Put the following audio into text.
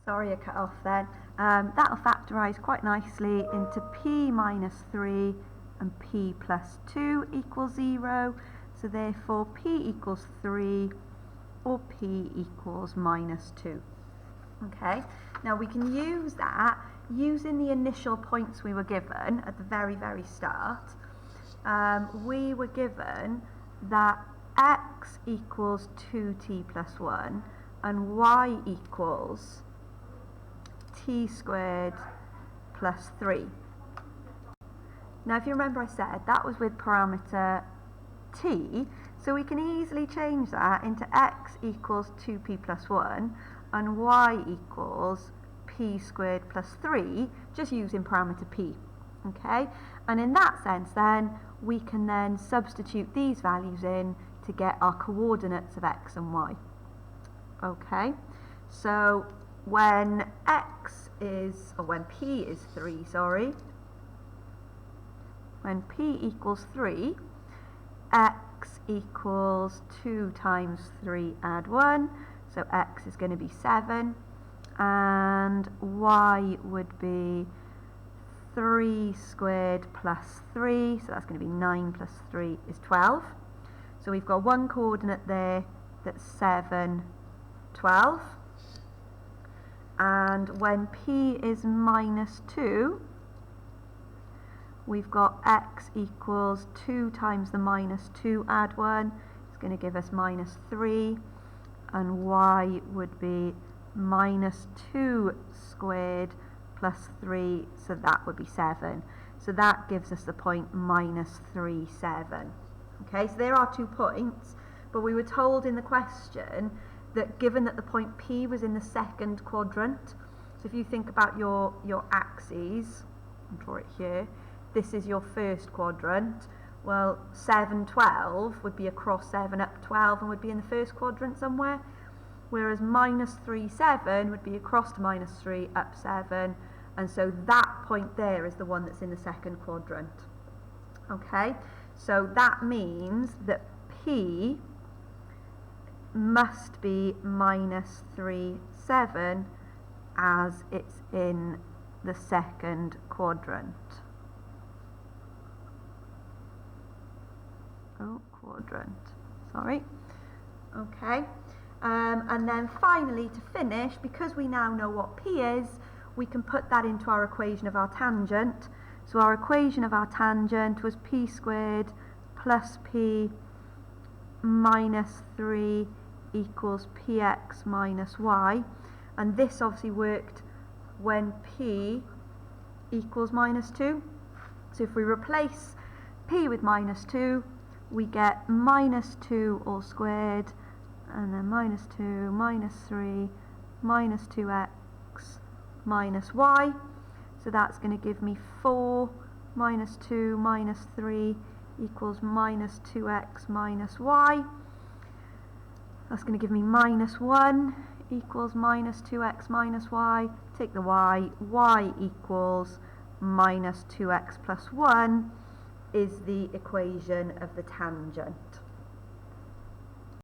Sorry I cut off then. That'll factorise quite nicely into p minus 3 and p plus 2 equals 0. So therefore p equals 3 or p equals minus 2. Okay, now we can use that using the initial points we were given at the very start. We were given that x equals 2t plus 1 and y equals t squared plus 3. Now if you remember, I said that was with parameter t, so we can easily change that into x equals 2p plus 1 and y equals p squared plus 3, just using parameter p. Okay, and in that sense then we can then substitute these values in to get our coordinates of x and y. Okay, so when when p is 3, when p equals 3, x equals 2 times 3 add 1, so x is going to be 7, and y would be 3 squared plus 3, so that's going to be 9 plus 3 is 12. So we've got one coordinate there that's 7, 12. And when p is minus 2, we've got x equals 2 times the minus 2 add 1, it's going to give us minus 3, and y would be minus 2 squared plus 3, so that would be 7. So that gives us the point minus 3, 7. Okay, so there are 2 points, but we were told in the question that given that the point P was in the second quadrant, so if you think about your axes, I'll draw it here, this is your first quadrant, well 7, 12 would be across 7 up 12 and would be in the first quadrant somewhere, whereas minus 3, 7 would be across to minus 3 up 7, and so that point there is the one that's in the second quadrant. Okay, so that means that P must be minus 3, 7 as it's in the second quadrant. Okay, and then finally, to finish, because we now know what P is, we can put that into our equation of our tangent. So our equation of our tangent was p squared plus p minus 3 equals px minus y, and this obviously worked when p equals minus 2. So if we replace p with minus 2, we get minus 2 all squared, and then minus 2, minus 3, minus 2x minus y. So that's going to give me 4 minus 2 minus 3 equals minus 2x minus y. That's going to give me minus 1 equals minus 2x minus y. Take the y equals minus 2x plus 1 is the equation of the tangent.